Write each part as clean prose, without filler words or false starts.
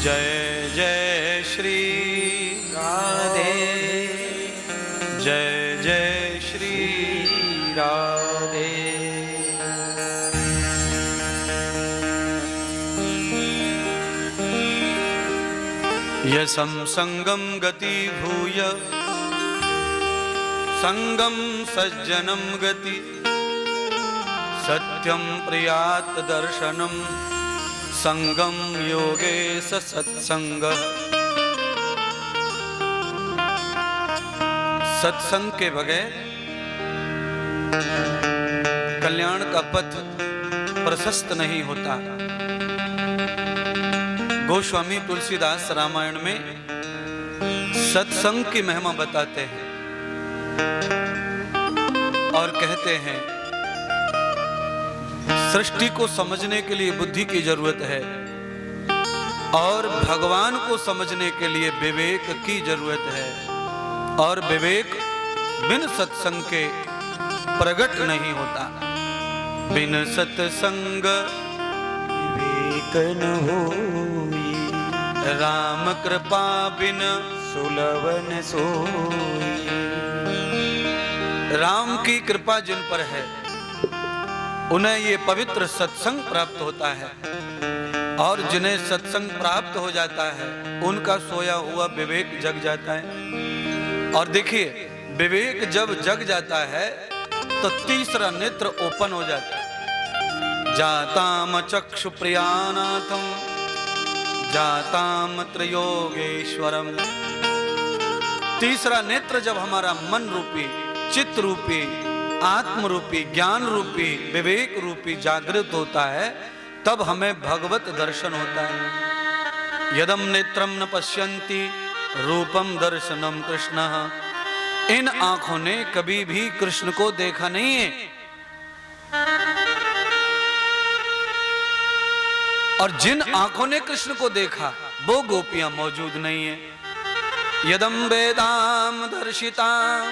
जय जय श्री राधे, जय जय श्री राधे। यसं संगम गति भूय संगम सज्जनम गति, सत्यम प्रियात दर्शनम संगम योगे सत्संग। सत्संग के बगैर कल्याण का पथ प्रशस्त नहीं होता। गोस्वामी तुलसीदास रामायण में सत्संग की महिमा बताते हैं और कहते हैं सृष्टि को समझने के लिए बुद्धि की जरूरत है और भगवान को समझने के लिए विवेक की जरूरत है, और विवेक बिन सत्संग के प्रकट नहीं होता। बिन सत्संग विवेक न होई, राम कृपा बिन सुलभन सोई। राम की कृपा जिन पर है उन्हें ये पवित्र सत्संग प्राप्त होता है, और जिन्हें सत्संग प्राप्त हो जाता है उनका सोया हुआ विवेक जग जाता है। और देखिए, विवेक जब जग जाता है तो तीसरा नेत्र ओपन हो जाता है। जाताम चक्षु प्रियानाथम जाताम त्रयोगेश्वरम। तीसरा नेत्र जब हमारा मन रूपी, चित्त रूपी, आत्म रूपी, ज्ञान रूपी, विवेक रूपी जागृत होता है, तब हमें भगवत दर्शन होता है। यदम नेत्रम न पश्यन्ति रूपम दर्शनम कृष्ण। इन आंखों ने कभी भी कृष्ण को देखा नहीं है, और जिन आंखों ने कृष्ण को देखा वो गोपियां मौजूद नहीं है। यदम वेदाम दर्शिताम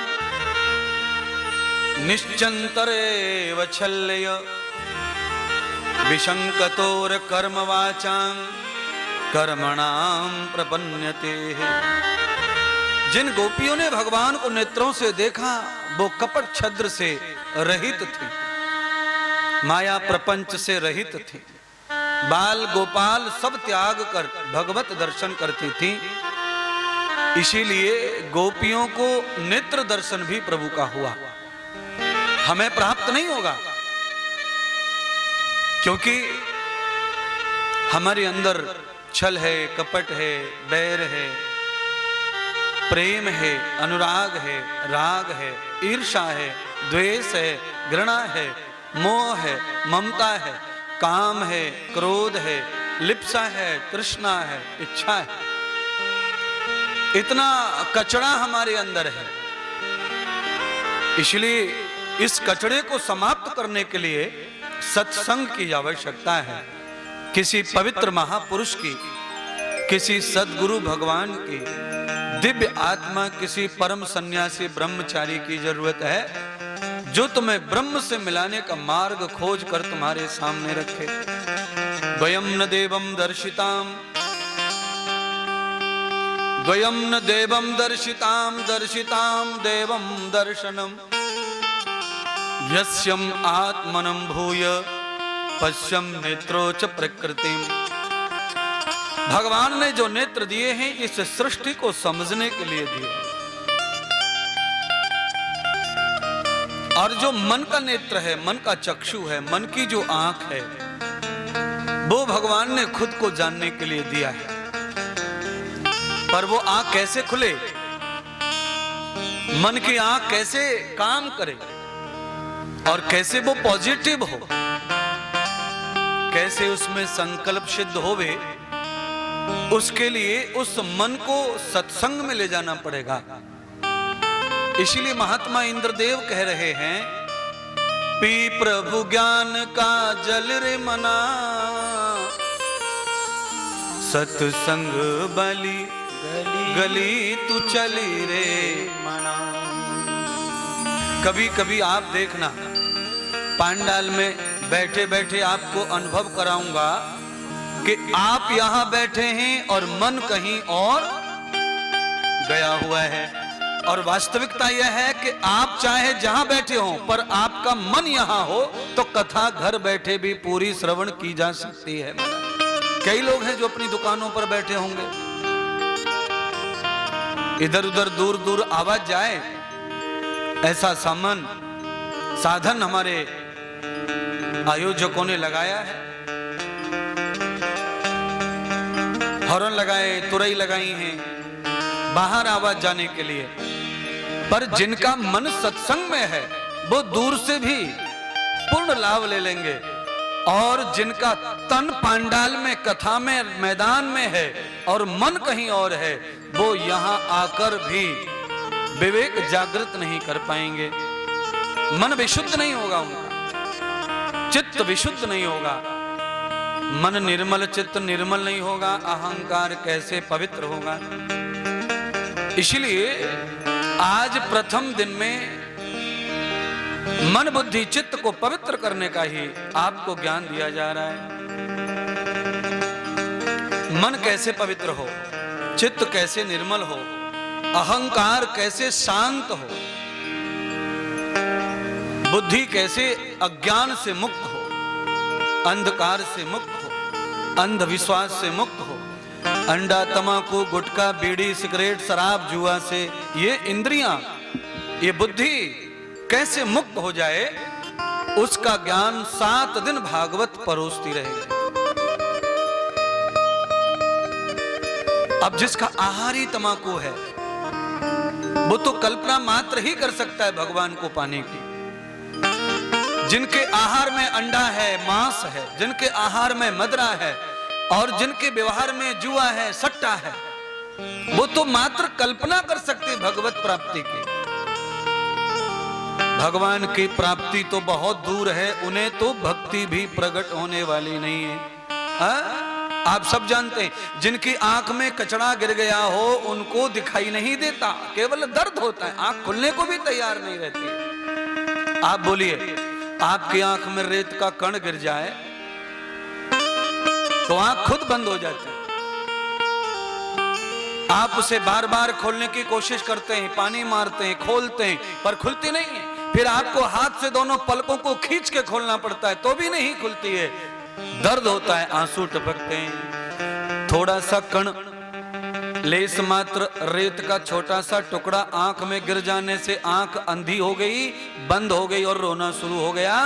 निश्चंतरे वच्छल्य विशंकतोर कर्म वाचां कर्मणाम प्रपन्यते। जिन गोपियों ने भगवान को नेत्रों से देखा वो कपट छद्र से रहित थी, माया प्रपंच से रहित थी, बाल गोपाल सब त्याग कर भगवत दर्शन करती थी। इसीलिए गोपियों को नेत्र दर्शन भी प्रभु का हुआ, हमें प्राप्त नहीं होगा, क्योंकि हमारे अंदर छल है, कपट है, बैर है, प्रेम है, अनुराग है, राग है, ईर्ष्या है, द्वेष है, घृणा है, मोह है, ममता है, काम है, क्रोध है, लिप्सा है, तृष्णा है, इच्छा है। इतना कचरा हमारे अंदर है। इसलिए इस कचरे को समाप्त करने के लिए सत्संग की आवश्यकता है। किसी पवित्र महापुरुष की, किसी सद्गुरु भगवान की, दिव्य आत्मा, किसी परम सन्यासी ब्रह्मचारी की जरूरत है, जो तुम्हें ब्रह्म से मिलाने का मार्ग खोज कर तुम्हारे सामने रखे। द्वयम न देवम दर्शिताम, द्वयम न देवम दर्शिताम, दर्शिताम देवम दर्शनम। यस्यम आत्मनं भूय पश्यम नेत्रोच प्रकृतिम। भगवान ने जो नेत्र दिए हैं इस सृष्टि को समझने के लिए दिए, और जो मन का नेत्र है, मन का चक्षु है, मन की जो आंख है, वो भगवान ने खुद को जानने के लिए दिया है। पर वो आंख कैसे खुले, मन की आंख कैसे काम करे, और कैसे वो पॉजिटिव हो, कैसे उसमें संकल्प सिद्ध होवे, उसके लिए उस मन को सत्संग में ले जाना पड़ेगा। इसीलिए महात्मा इंद्रदेव कह रहे हैं, पी प्रभु ज्ञान का जल रे मना, सत्संग बलि गली तू चली रे मना। कभी कभी आप देखना, पांडाल में बैठे बैठे आपको अनुभव कराऊंगा कि आप यहां बैठे हैं और मन कहीं और गया हुआ है। और वास्तविकता यह है कि आप चाहे जहां बैठे हो पर आपका मन यहां हो तो कथा घर बैठे भी पूरी श्रवण की जा सकती है। कई लोग हैं जो अपनी दुकानों पर बैठे होंगे, इधर उधर दूर दूर आवाज जाए, ऐसा साधन हमारे आयोजकों ने लगाया है। हॉर्न लगाए, तुरई लगाई हैं बाहर आवाज जाने के लिए। पर जिनका मन सत्संग में है वो दूर से भी पूर्ण लाभ ले लेंगे, और जिनका तन पांडाल में, कथा में, मैदान में है और मन कहीं और है, वो यहां आकर भी विवेक जागृत नहीं कर पाएंगे। मन विशुद्ध नहीं होगा उनका, चित्त विशुद्ध नहीं होगा। मन निर्मल, चित्त निर्मल नहीं होगा, अहंकार कैसे पवित्र होगा। इसलिए आज प्रथम दिन में मन बुद्धि चित्त को पवित्र करने का ही आपको ज्ञान दिया जा रहा है। मन कैसे पवित्र हो, चित्त कैसे निर्मल हो, अहंकार कैसे शांत हो, बुद्धि कैसे अज्ञान से मुक्त हो, अंधकार से मुक्त हो, अंधविश्वास से मुक्त हो, अंडा, तमाकू, गुटखा, बीड़ी, सिगरेट, शराब, जुआ से ये इंद्रियां, ये बुद्धि कैसे मुक्त हो जाए, उसका ज्ञान 7 दिन भागवत परोसती रहेगी। अब जिसका आहार ही तमाकू है वो तो कल्पना मात्र ही कर सकता है भगवान को पाने की। जिनके आहार में अंडा है, मांस है, जिनके आहार में मदिरा है और जिनके व्यवहार में जुआ है, सट्टा है, वो तो मात्र कल्पना कर सकते भगवत प्राप्ति की। भगवान की प्राप्ति तो बहुत दूर है, उन्हें तो भक्ति भी प्रकट होने वाली नहीं है। आप सब जानते हैं जिनकी आंख में कचड़ा गिर गया हो उनको दिखाई नहीं देता, केवल दर्द होता है, आंख खुलने को भी तैयार नहीं रहती। आप बोलिए, आपकी आंख में रेत का कण गिर जाए तो आंख खुद बंद हो जाती है। आप उसे बार बार खोलने की कोशिश करते हैं, पानी मारते हैं, खोलते हैं, पर खुलती नहीं है। फिर आपको हाथ से दोनों पलकों को खींच के खोलना पड़ता है तो भी नहीं खुलती है। दर्द होता है, आंसू टपकते हैं। थोड़ा सा कण, लेस मात्र रेत का छोटा सा टुकड़ा आंख में गिर जाने से आंख अंधी हो गई, बंद हो गई और रोना शुरू हो गया।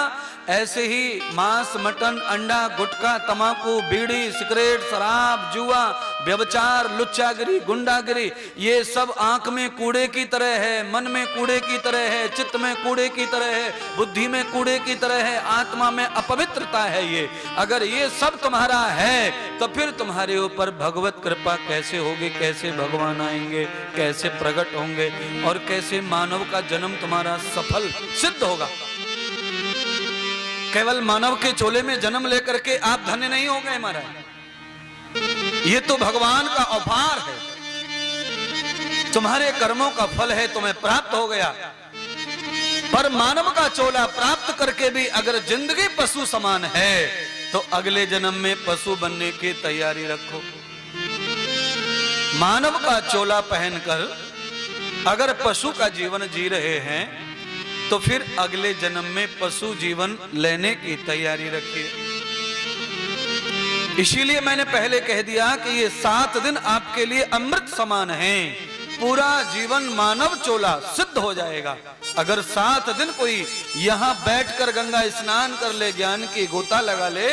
ऐसे ही मांस, मटन, अंडा, गुटखा, तमाकू, बीड़ी, सिगरेट, शराब, जुआ, व्यभिचार, लुच्चागिरी, गुंडागिरी, ये सब आंख में कूड़े की तरह है, मन में कूड़े की तरह है, चित्त में कूड़े की तरह है, बुद्धि में कूड़े की तरह है, आत्मा में अपवित्रता है। ये अगर ये सब तुम्हारा है तो फिर तुम्हारे ऊपर भगवत कृपा कैसे होगी, कैसे भगवान आएंगे, कैसे प्रकट होंगे और कैसे मानव का जन्म तुम्हारा सफल सिद्ध होगा। केवल मानव के चोले में जन्म लेकर के आप धन्य नहीं हो गए महाराज, ये तो भगवान का उपहार है, तुम्हारे कर्मों का फल है, तुम्हें प्राप्त हो गया। पर मानव का चोला प्राप्त करके भी अगर जिंदगी पशु समान है तो अगले जन्म में पशु बनने की तैयारी रखो। मानव का चोला पहनकर अगर पशु का जीवन जी रहे हैं तो फिर अगले जन्म में पशु जीवन लेने की तैयारी रखिए। इसीलिए मैंने पहले कह दिया कि ये 7 दिन आपके लिए अमृत समान हैं। पूरा जीवन मानव चोला सिद्ध हो जाएगा। अगर 7 दिन कोई यहां बैठकर गंगा स्नान कर ले, ज्ञान की गोता लगा ले,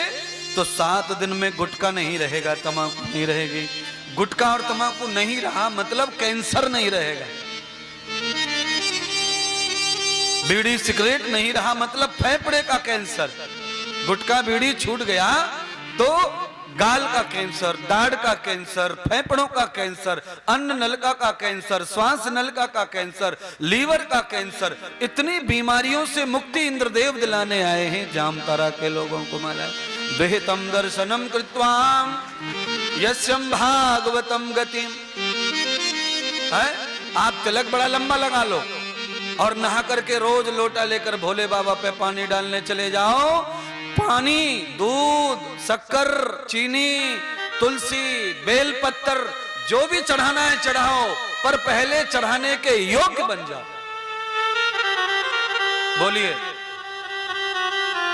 तो 7 दिन में गुटखा नहीं रहेगा, तंबाकू नहीं रहेगी। गुटखा और तंबाकू नहीं रहा मतलब कैंसर नहीं रहेगा। बीड़ी सिगरेट नहीं रहा मतलब फेफड़े का कैंसर। गुटखा बीड़ी छूट गया तो गाल का कैंसर, दाढ़ का कैंसर, फेफड़ों का कैंसर, अन्न नलिका का कैंसर, श्वास नलिका का कैंसर, लीवर का कैंसर, इतनी बीमारियों से मुक्ति इंद्रदेव दिलाने आए हैं। जामतारा के लोगों को माला विहितम दर्शनम कृत्वाम यस्यम भागवतम गतिम है। आप तिलक बड़ा लंबा लगा लो और नहा करके रोज लोटा लेकर भोले बाबा पे पानी डालने चले जाओ, पानी, दूध, शक्कर, चीनी, तुलसी, बेलपत्र जो भी चढ़ाना है चढ़ाओ, पर पहले चढ़ाने के योग्य बन जाओ। बोलिए,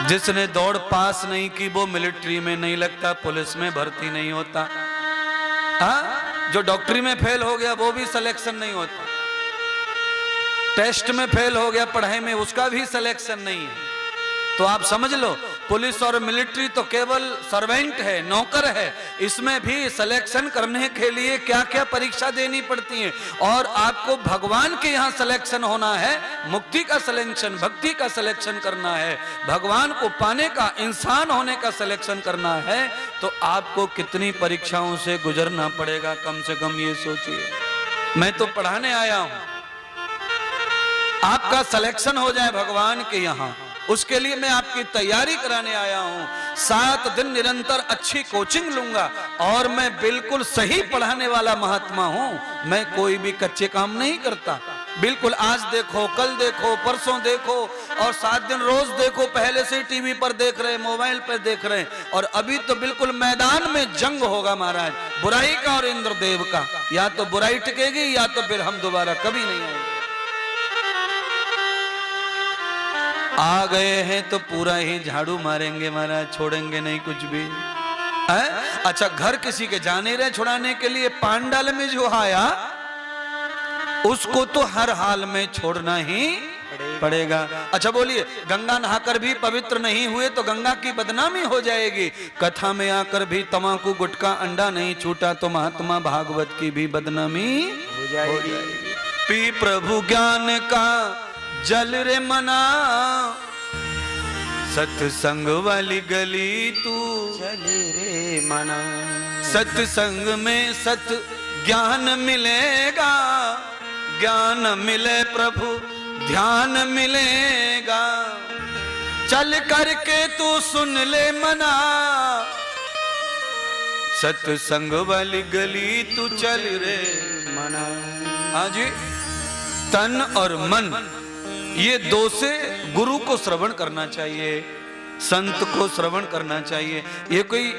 जिसने दौड़ पास नहीं की वो मिलिट्री में नहीं लगता, पुलिस में भर्ती नहीं होता। हाँ, जो डॉक्टरी में फेल हो गया वो भी सिलेक्शन नहीं होता, टेस्ट में फेल हो गया पढ़ाई में उसका भी सिलेक्शन नहीं है। तो आप समझ लो, पुलिस और मिलिट्री तो केवल सर्वेंट है, नौकर है, इसमें भी सिलेक्शन करने के लिए क्या क्या परीक्षा देनी पड़ती है। और आपको भगवान के यहाँ सिलेक्शन होना है, मुक्ति का सिलेक्शन, भक्ति का सिलेक्शन करना है, भगवान को पाने का, इंसान होने का सिलेक्शन करना है, तो आपको कितनी परीक्षाओं से गुजरना पड़ेगा, कम से कम ये सोचिए। मैं तो पढ़ाने आया हूं, आपका सिलेक्शन हो जाए भगवान के यहाँ, उसके लिए मैं आपकी तैयारी कराने आया हूं। 7 दिन निरंतर अच्छी कोचिंग लूंगा और मैं बिल्कुल सही पढ़ाने वाला महात्मा हूं। मैं कोई भी कच्चे काम नहीं करता, बिल्कुल आज देखो, कल देखो, परसों देखो और 7 दिन रोज देखो। पहले से टीवी पर देख रहे, मोबाइल पर देख रहे, और अभी तो बिल्कुल मैदान में जंग होगा महाराज, बुराई का और इंद्रदेव का। या तो बुराई टिकेगी या तो फिर हम दोबारा कभी नहीं आएंगे। आ गए हैं तो पूरा ही झाड़ू मारेंगे महाराज, छोड़ेंगे नहीं कुछ भी है? अच्छा, घर किसी के जाने रहे छुड़ाने के लिए, पांडाल में जो आया उसको तो हर हाल में छोड़ना ही पड़ेगा। अच्छा बोलिए, गंगा नहाकर भी पवित्र नहीं हुए तो गंगा की बदनामी हो जाएगी। कथा में आकर भी तमाकू गुटखा अंडा नहीं छूटा तो महात्मा भागवत की भी बदनामी हो जाएगी। पी प्रभु ज्ञान का जल रे मना, सत्संग वाली गली तू चल रे मना। सत्संग में सत ज्ञान मिलेगा, ज्ञान मिले प्रभु ध्यान मिलेगा। चल करके तू सुन ले मना, सत्संग वाली गली तू चल रे मना। हाँ जी, तन और मन ये दो से गुरु को श्रवण करना चाहिए, संत को श्रवण करना चाहिए। ये कोई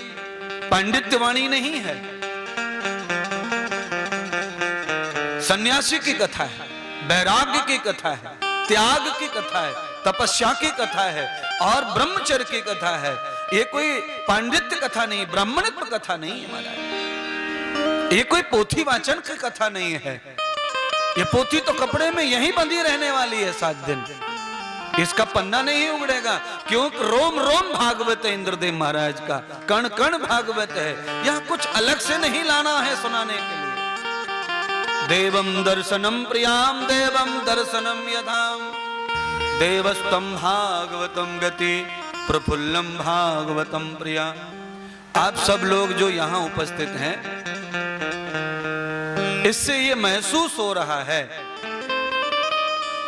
पांडित्य वाणी नहीं है, सन्यासी की कथा है, वैराग्य की कथा है, त्याग की कथा है, तपस्या की कथा है और ब्रह्मचर्य की कथा है। ये कोई पांडित्य कथा नहीं, ब्राह्मणत्व कथा नहीं है महाराज। ये कोई पोथी वाचन की कथा नहीं है। ये पोथी तो कपड़े में यहीं बंधी रहने वाली है 7 दिन, इसका पन्ना नहीं उगड़ेगा। क्योंकि रोम रोम भागवत है इंद्रदेव महाराज का, कण कण भागवत है। यहाँ कुछ अलग से नहीं लाना है सुनाने के लिए। देवम दर्शनम प्रियाम देवम दर्शनम यथाम, देवस्तम भागवतम गति प्रफुल्लम भागवतम प्रिया। आप सब लोग जो यहाँ उपस्थित हैं, इससे ये महसूस हो रहा है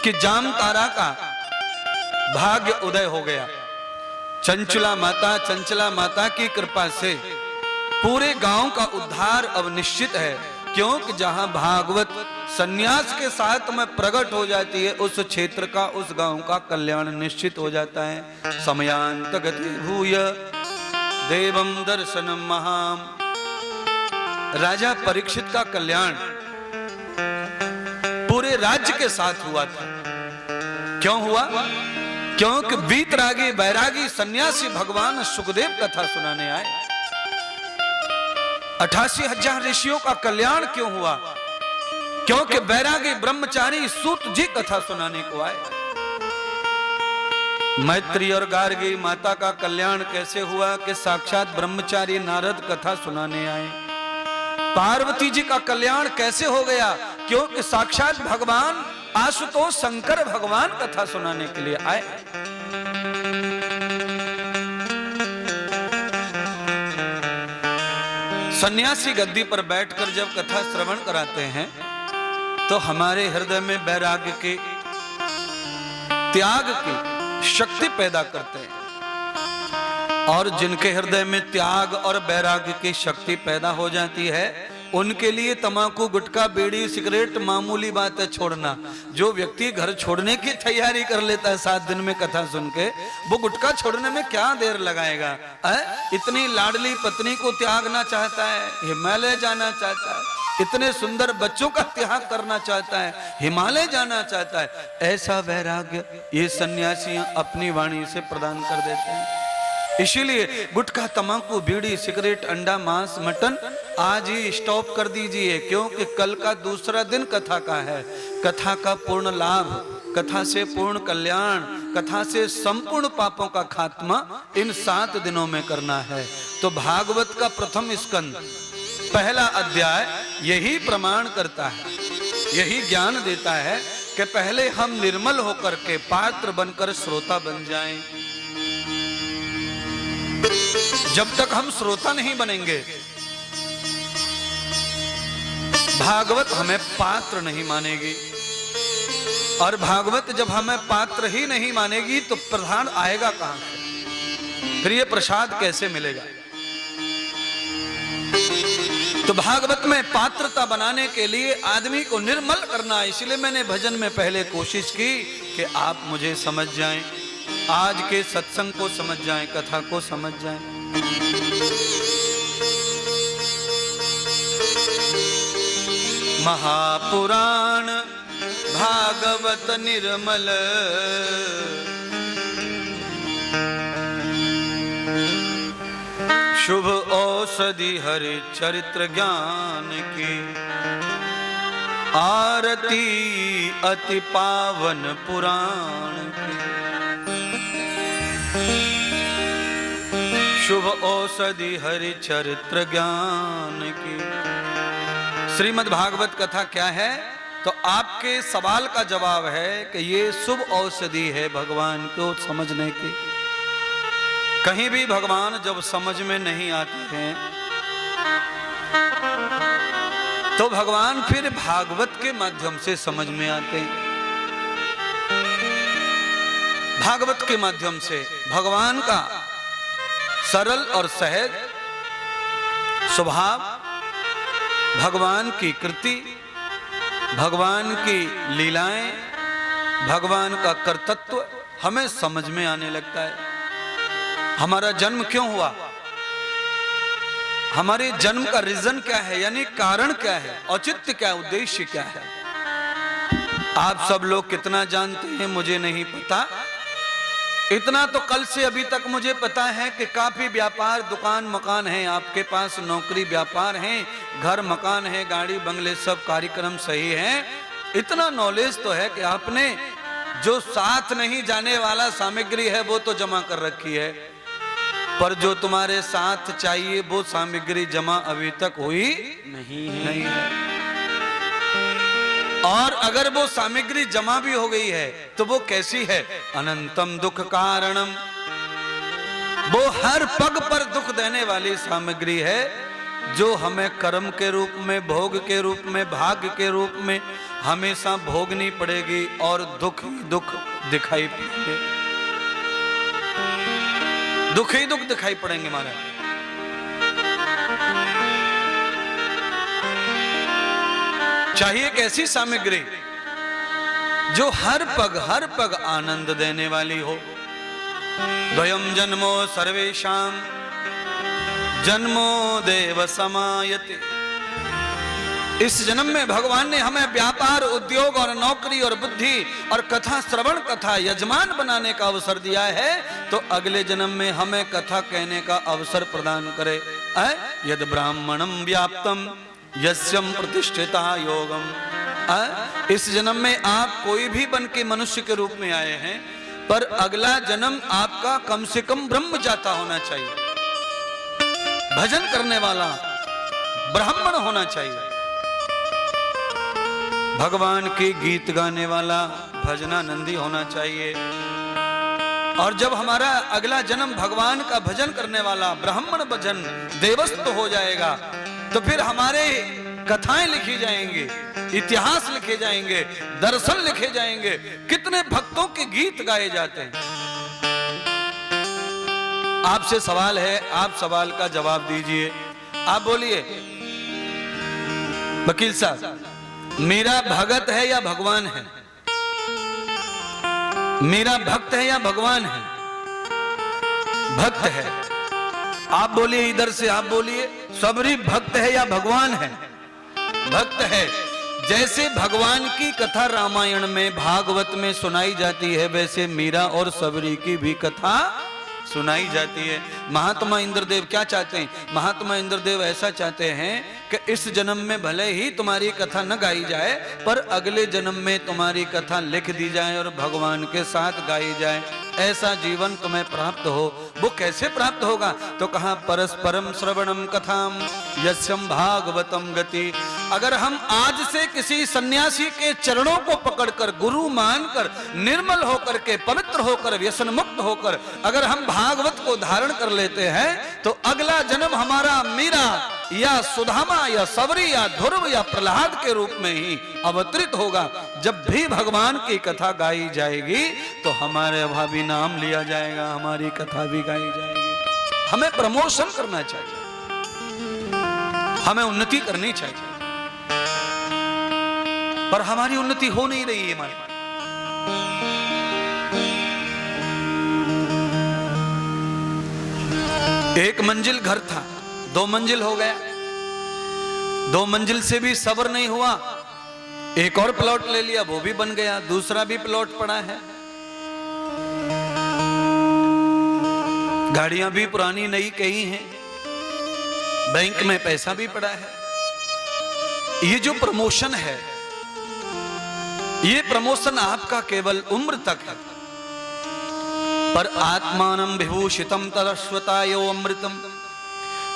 कि जामतारा का भाग्य उदय हो गया। चंचला माता की कृपा से पूरे गांव का उद्धार अब निश्चित है। क्योंकि जहां भागवत सन्यास के साथ में प्रकट हो जाती है, उस क्षेत्र का, उस गांव का कल्याण निश्चित हो जाता है। समयांत गति भूय देवम दर्शनम महाम। राजा परीक्षित का कल्याण पूरे राज्य के साथ हुआ था। क्यों हुआ? क्योंकि वीतरागी बैरागी सन्यासी भगवान सुखदेव कथा सुनाने आए। 88,000 ऋषियों का कल्याण क्यों हुआ? क्योंकि बैरागी ब्रह्मचारी सूत जी कथा सुनाने को आए। मैत्री और गार्गी माता का कल्याण कैसे हुआ? कि साक्षात ब्रह्मचारी नारद कथा सुनाने आए। पार्वती जी का कल्याण कैसे हो गया? क्योंकि साक्षात भगवान आशुतोष शंकर भगवान कथा सुनाने के लिए आए। सन्यासी गद्दी पर बैठकर जब कथा श्रवण कराते हैं तो हमारे हृदय में वैराग्य के, त्याग की शक्ति पैदा करते हैं। और जिनके हृदय में त्याग और वैराग्य की शक्ति पैदा हो जाती है, उनके लिए तम्बाकू, गुटखा, बीड़ी, सिगरेट मामूली बात है छोड़ना। जो व्यक्ति घर छोड़ने की तैयारी कर लेता है 7 दिन में कथा सुन के, वो गुटखा छोड़ने में क्या देर लगाएगा? इतनी लाडली पत्नी को त्यागना चाहता है, हिमालय जाना चाहता है, इतने सुंदर बच्चों का त्याग करना चाहता है, हिमालय जाना चाहता है। ऐसा वैराग्य ये सन्यासियां अपनी वाणी से प्रदान कर देते हैं। इसीलिए गुटखा, तम्बाकू, बीड़ी, सिगरेट, अंडा, मांस, मटन आज ही स्टॉप कर दीजिए, क्योंकि कल का दूसरा दिन कथा का है। कथा का पूर्ण लाभ, कथा से पूर्ण कल्याण, कथा से संपूर्ण पापों का खात्मा इन 7 दिनों में करना है। तो भागवत का प्रथम स्कंद, पहला अध्याय यही प्रमाण करता है, यही ज्ञान देता है कि पहले हम निर्मल होकर के पात्र बनकर श्रोता बन जाएं। जब तक हम श्रोता नहीं बनेंगे, भागवत हमें पात्र नहीं मानेगी, और भागवत जब हमें पात्र ही नहीं मानेगी तो प्रधान आएगा कहां से? फिर ये प्रसाद कैसे मिलेगा? तो भागवत में पात्रता बनाने के लिए आदमी को निर्मल करना है। इसलिए मैंने भजन में पहले कोशिश की कि आप मुझे समझ जाएं, आज के सत्संग को समझ जाएं, कथा को समझ जाएं। महापुराण भागवत निर्मल, शुभ औषधि हरि चरित्र ज्ञान की, आरती अति पावन पुराण की। शुभ औषधि हरि चरित्र ज्ञान की। श्रीमद् भागवत कथा क्या है? तो आपके सवाल का जवाब है कि ये शुभ औषधि है भगवान को समझने की। कहीं भी भगवान जब समझ में नहीं आते हैं तो भगवान फिर भागवत के माध्यम से समझ में आते हैं। भागवत के माध्यम से भगवान का सरल और सहज स्वभाव, भगवान की कृति, भगवान की लीलाएं, भगवान का कर्तृत्व हमें समझ में आने लगता है। हमारा जन्म क्यों हुआ, हमारे जन्म का रीजन क्या है, यानी कारण क्या है, औचित्य क्या है, उद्देश्य क्या है। आप सब लोग कितना जानते हैं मुझे नहीं पता, इतना तो कल से अभी तक मुझे पता है कि काफी व्यापार, दुकान, मकान है आपके पास, नौकरी, व्यापार है, घर, मकान है, गाड़ी, बंगले, सब कार्यक्रम सही है। इतना नॉलेज तो है कि आपने जो साथ नहीं जाने वाला सामग्री है वो तो जमा कर रखी है, पर जो तुम्हारे साथ चाहिए वो सामग्री जमा अभी तक हुई नहीं है। और अगर वो सामग्री जमा भी हो गई है तो वो कैसी है? अनंतम दुख कारणम, वो हर पग पर दुख देने वाली सामग्री है, जो हमें कर्म के रूप में, भोग के रूप में, भाग्य के रूप में हमेशा भोगनी पड़ेगी, और दुख ही दुख दिखाई पड़ेंगे, दुख ही दुख दिखाई पड़ेंगे महाराज। चाहिए कैसी सामग्री जो हर पग आनंद देने वाली हो। द्वयम जन्मो सर्वेषां जन्मो देव समायते। इस जन्म में भगवान ने हमें व्यापार, उद्योग और नौकरी और बुद्धि और कथा श्रवण, कथा यजमान बनाने का अवसर दिया है, तो अगले जन्म में हमें कथा कहने का अवसर प्रदान करे। यद ब्राह्मणम व्याप्तम यस्यम प्रतिष्ठिता योगम। इस जन्म में आप कोई भी बन के मनुष्य के रूप में आए हैं, पर अगला जन्म आपका कम से कम ब्रह्म जाता होना चाहिए, भजन करने वाला ब्राह्मण होना चाहिए, भगवान के गीत गाने वाला भजनानंदी होना चाहिए। और जब हमारा अगला जन्म भगवान का भजन करने वाला ब्राह्मण भजन देवस्त हो जाएगा, तो फिर हमारे कथाएं लिखी जाएंगी, इतिहास लिखे जाएंगे, दर्शन लिखे जाएंगे, कितने भक्तों के गीत गाए जाते हैं। आपसे सवाल है, आप सवाल का जवाब दीजिए। आप बोलिए, वकील साहब, मीरा भगत है या भगवान है? मीरा भक्त है या भगवान है? भक्त है। आप बोलिए, इधर से आप बोलिए, सबरी भक्त है या भगवान है? भक्त है। जैसे भगवान की कथा रामायण में, भागवत में सुनाई जाती है, वैसे मीरा और सबरी की भी कथा सुनाई जाती है। महात्मा इंद्रदेव क्या चाहते हैं? महात्मा इंद्रदेव ऐसा चाहते हैं कि इस जन्म में भले ही तुम्हारी कथा न गाई जाए, पर अगले जन्म में तुम्हारी कथा लिख दी जाए और भगवान के साथ गाई जाए। ऐसा जीवन तुम्हें प्राप्त हो। वो कैसे प्राप्त होगा? तो कहा परस्परम श्रवणम कथाम यस्यम भागवतम गति। अगर हम आज से किसी सन्यासी के चरणों को पकड़कर, गुरु मानकर, निर्मल होकर के, पवित्र होकर, व्यसन मुक्त होकर अगर हम भागवत को धारण कर लेते हैं, तो अगला जन्म हमारा मीरा या सुदामा या सबरी या ध्रुव या प्रहलाद के रूप में ही अवतरित होगा। जब भी भगवान की कथा गाई जाएगी तो हमारे अभावी नाम लिया जाएगा, हमारी कथा भी गाई जाएगी। हमें प्रमोशन करना चाहिए, हमें उन्नति करनी चाहिए, पर हमारी उन्नति हो नहीं रही है। हमारे एक मंजिल घर था, 2 मंजिल हो गया, 2 मंजिल से भी सब्र नहीं हुआ, एक और प्लॉट ले लिया, वो भी बन गया, दूसरा भी प्लॉट पड़ा है। गाड़ियां भी पुरानी नई कई हैं, बैंक में पैसा भी पड़ा है। ये जो प्रमोशन है, ये प्रमोशन आपका केवल उम्र तक है, पर आत्मानं विभूषितम तदश्वतायो अमृतम।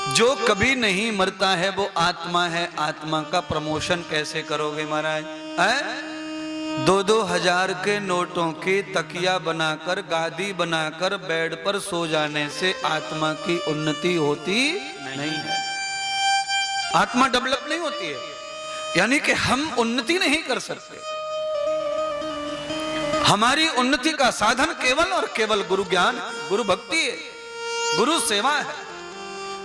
जो कभी नहीं मरता है वो आत्मा है। आत्मा का प्रमोशन कैसे करोगे महाराज? 2-2 हजार के नोटों की तकिया बनाकर, गादी बनाकर बेड पर सो जाने से आत्मा की उन्नति होती नहीं है। आत्मा डेवलप नहीं होती है, यानी कि हम उन्नति नहीं कर सकते। हमारी उन्नति का साधन केवल और केवल गुरु ज्ञान, गुरु भक्ति है, गुरु सेवा है।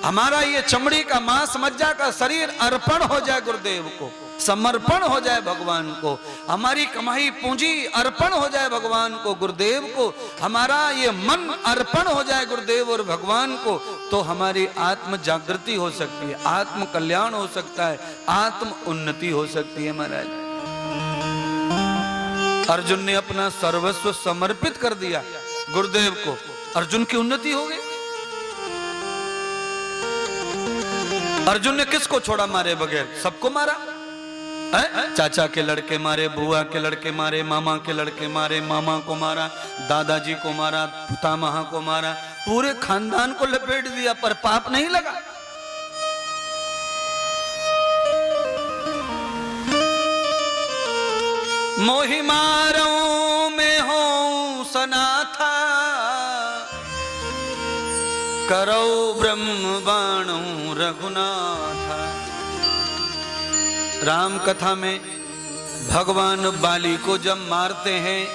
हमारा ये चमड़ी का मांस मज्जा का शरीर अर्पण हो जाए गुरुदेव को, समर्पण हो जाए भगवान को। हमारी कमाई पूंजी अर्पण हो जाए भगवान को, गुरुदेव को। हमारा ये मन अर्पण हो जाए गुरुदेव और भगवान को, तो हमारी आत्म जागृति हो सकती है, आत्म कल्याण हो सकता है, आत्म उन्नति हो सकती है महाराज। अर्जुन ने अपना सर्वस्व समर्पित कर दिया गुरुदेव को, अर्जुन की उन्नति हो गई। अर्जुन ने किसको छोड़ा मारे बगैर? सबको मारा। चाचा के लड़के मारे, बुआ के लड़के मारे, मामा के लड़के मारे, मामा को मारा, दादाजी को मारा, पितामह को मारा, पूरे खानदान को लपेट दिया, पर पाप नहीं लगा। मोहि मारो में हो सनाथा, करो ब्रह्म बाणो रघुनाथा। राम कथा में भगवान बाली को जब मारते हैं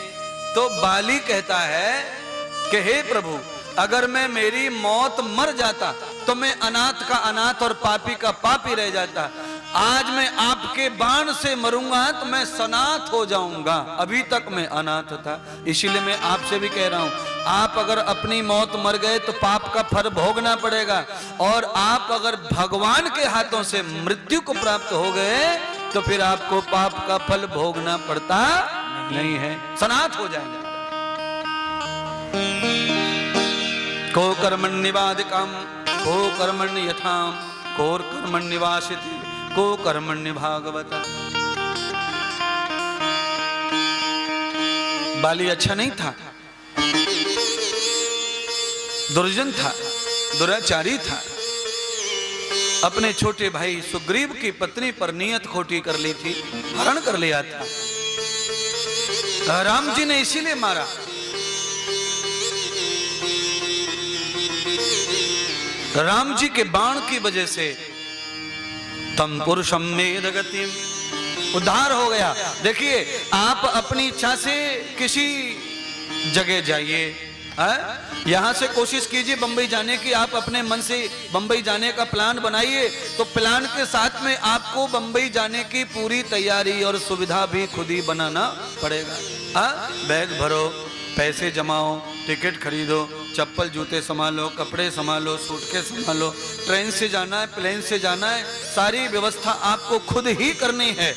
तो बाली कहता है कि हे प्रभु, अगर मैं मेरी मौत मर जाता तो मैं अनाथ का अनाथ और पापी का पापी रह जाता। आज मैं आपके बाण से मरूंगा तो मैं सनाथ हो जाऊंगा, अभी तक मैं अनाथ था। इसीलिए मैं आपसे भी कह रहा हूं, आप अगर अपनी मौत मर गए तो पाप का फल भोगना पड़ेगा, और आप अगर भगवान के हाथों से मृत्यु को प्राप्त हो गए तो फिर आपको पाप का फल भोगना पड़ता नहीं है, सनाथ हो जाएंगे। को कर्मण्यवादिकम को कर्मण्य यथाम को कर्मण्यवासिति को कर्मण्य भागवत। बाली अच्छा नहीं था, दुर्जन था, दुराचारी था। अपने छोटे भाई सुग्रीव की पत्नी पर नियत खोटी कर ली थी, हरण कर लिया था। राम जी ने इसीलिए मारा। राम जी के बाण की वजह से तम पुरुषम मेद गतिम उद्धार हो गया। देखिए, आप अपनी इच्छा से किसी जगह जाइए, यहां से कोशिश कीजिए बंबई जाने की, आप अपने मन से बंबई जाने का प्लान बनाइए, तो प्लान के साथ में आपको बंबई जाने की पूरी तैयारी और सुविधा भी खुद ही बनाना पड़ेगा। बैग भरो, पैसे जमाओ, टिकट खरीदो, चप्पल जूते संभालो, कपड़े संभालो, सूटकेस संभालो, ट्रेन से जाना है, प्लेन से जाना है, सारी व्यवस्था आपको खुद ही करनी है।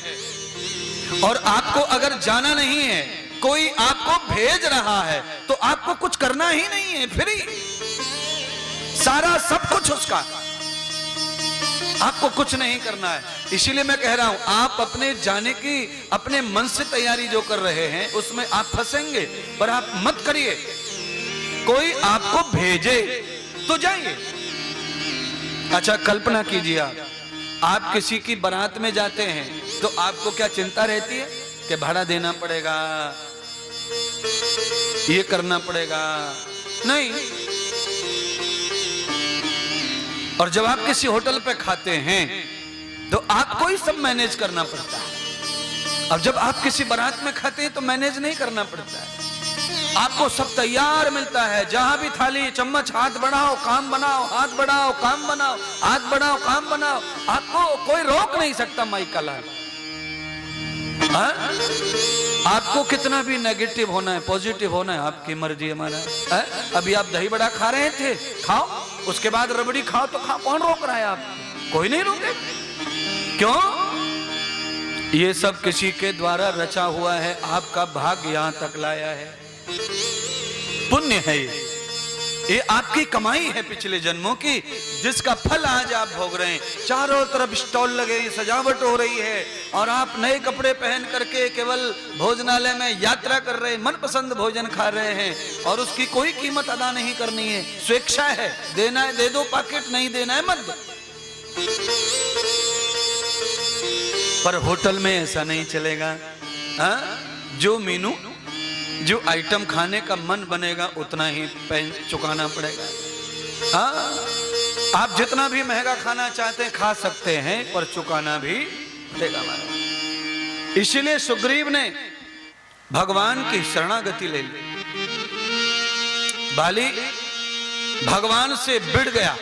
और आपको अगर जाना नहीं है, कोई आपको भेज रहा है, तो आपको कुछ करना ही नहीं है, फ्री, सारा सब कुछ उसका, आपको कुछ नहीं करना है। इसीलिए मैं कह रहा हूं, आप अपने जाने की अपने मन से तैयारी जो कर रहे हैं उसमें आप फंसेंगे, पर आप मत करिए। कोई आपको भेजे तो जाइए। अच्छा कल्पना कीजिए, आप किसी की बारात में जाते हैं तो आपको क्या चिंता रहती है कि भाड़ा देना पड़ेगा, ये करना पड़ेगा? नहीं। और जब आप किसी होटल पे खाते हैं तो आपको ही सब मैनेज करना पड़ता है। अब जब आप किसी बारात में खाते हैं तो मैनेज नहीं करना पड़ता है, आपको सब तैयार मिलता है। जहां भी थाली चम्मच, हाथ बढ़ाओ काम बनाओ, हाथ बढ़ाओ काम बनाओ, हाथ बढ़ाओ काम बनाओ, आपको कोई रोक नहीं सकता। माइक का लाल, आपको कितना भी नेगेटिव होना है, पॉजिटिव होना है, आपकी मर्जी, हमारा। अभी आप दही बड़ा खा रहे थे, खाओ, उसके बाद रबड़ी खाओ तो खाओ, कौन रोक रहा है आपको? कोई नहीं रोके। क्यों? ये सब किसी के द्वारा रचा हुआ है, आपका भाग्य यहां तक लाया है, पुण्य है ये आपकी कमाई है पिछले जन्मों की, जिसका फल आज आप भोग रहे हैं। चारों तरफ स्टॉल लगे, सजावट हो रही है, और आप नए कपड़े पहन करके केवल भोजनालय में यात्रा कर रहे हैं, मनपसंद भोजन खा रहे हैं, और उसकी कोई कीमत अदा नहीं करनी है। स्वेच्छा है, देना है दे दो पैकेट, नहीं देना है मत दो। पर होटल में ऐसा नहीं चलेगा। जो मेनू, जो आइटम खाने का मन बनेगा उतना ही चुकाना पड़ेगा। आप जितना भी महंगा खाना चाहते हैं खा सकते हैं, पर चुकाना भी पड़ेगा। इसीलिए सुग्रीव ने भगवान की शरणागति ले ली। बाली भगवान से भिड़ गया,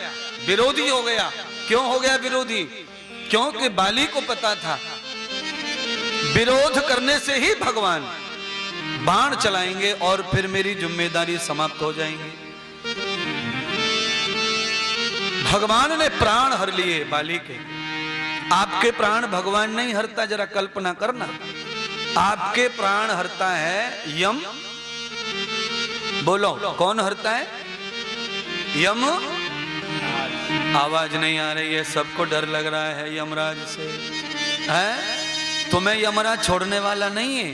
विरोधी हो गया। क्यों हो गया विरोधी? क्योंकि बाली को पता था विरोध करने से ही भगवान बाण चलाएंगे और फिर मेरी जिम्मेदारी समाप्त हो जाएंगी। भगवान ने प्राण हर लिए बाली के। आपके प्राण भगवान नहीं हरता, जरा कल्पना करना। आपके प्राण हरता है यम। बोलो कौन हरता है? यम। आवाज नहीं आ रही है, सबको डर लग रहा है यमराज से। है तुम्हें यमराज छोड़ने वाला नहीं है,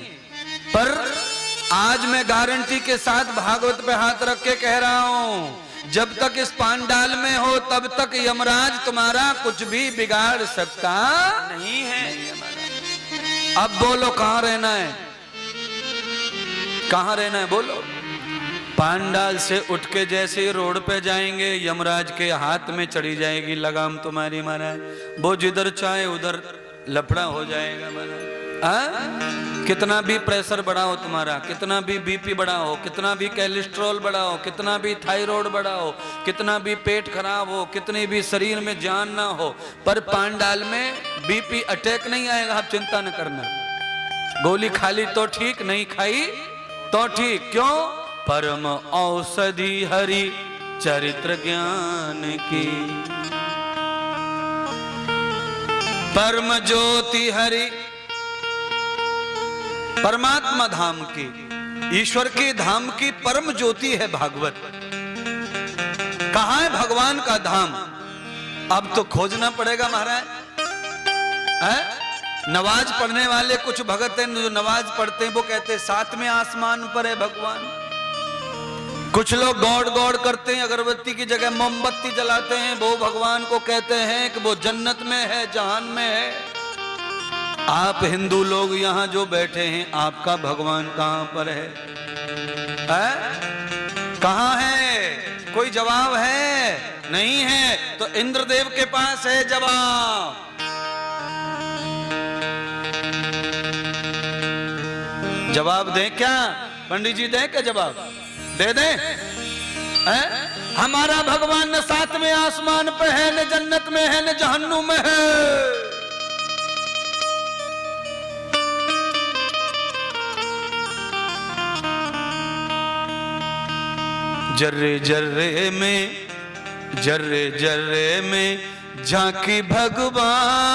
पर आज मैं गारंटी के साथ भागवत पे हाथ रख के कह रहा हूं, जब तक इस पांडाल में हो तब तक यमराज तुम्हारा कुछ भी बिगाड़ सकता नहीं है। अब बोलो कहां रहना है? कहां रहना है बोलो? पांडाल से उठ के जैसे रोड पे जाएंगे, यमराज के हाथ में चढ़ी जाएगी लगाम तुम्हारी महाराज। वो जिधर चाहे उधर लफड़ा हो जाएगा महाराज। कितना भी प्रेशर बढ़ाओ तुम्हारा, कितना भी बीपी बढ़ाओ, कितना भी कोलेस्ट्रॉल बढ़ाओ, कितना भी थायराइड बढ़ाओ, कितना भी पेट खराब हो, कितनी भी शरीर में जान ना हो, पर पांडाल में बीपी अटैक नहीं आएगा। आप चिंता न करना। गोली खा ली तो ठीक, नहीं खाई तो ठीक। क्यों? परम औषधि हरि चरित्र ज्ञान की, परम ज्योति हरि परमात्मा धाम की, ईश्वर के धाम की परम ज्योति है भागवत। कहां है भगवान का धाम? अब तो खोजना पड़ेगा महाराज। नमाज पढ़ने वाले कुछ भगत हैं जो नमाज पढ़ते हैं, वो कहते हैं सातवें आसमान पर है भगवान। कुछ लोग गौड़ गौड़ करते हैं, अगरबत्ती की जगह मोमबत्ती जलाते हैं, वो भगवान को कहते हैं कि वो जन्नत में है, जहान में है। आप हिंदू लोग यहां जो बैठे हैं, आपका भगवान कहां पर है? कहां है? कोई जवाब है? नहीं है तो इंद्रदेव के पास है जवाब। जवाब दें क्या? पंडित जी दें क्या जवाब? दे दें? है? हमारा भगवान न सातवें आसमान पे है, न जन्नत में है, न जहन्नुम में है। जर्रे जर्रे में, जर्रे जर्रे में झांकी भगवान।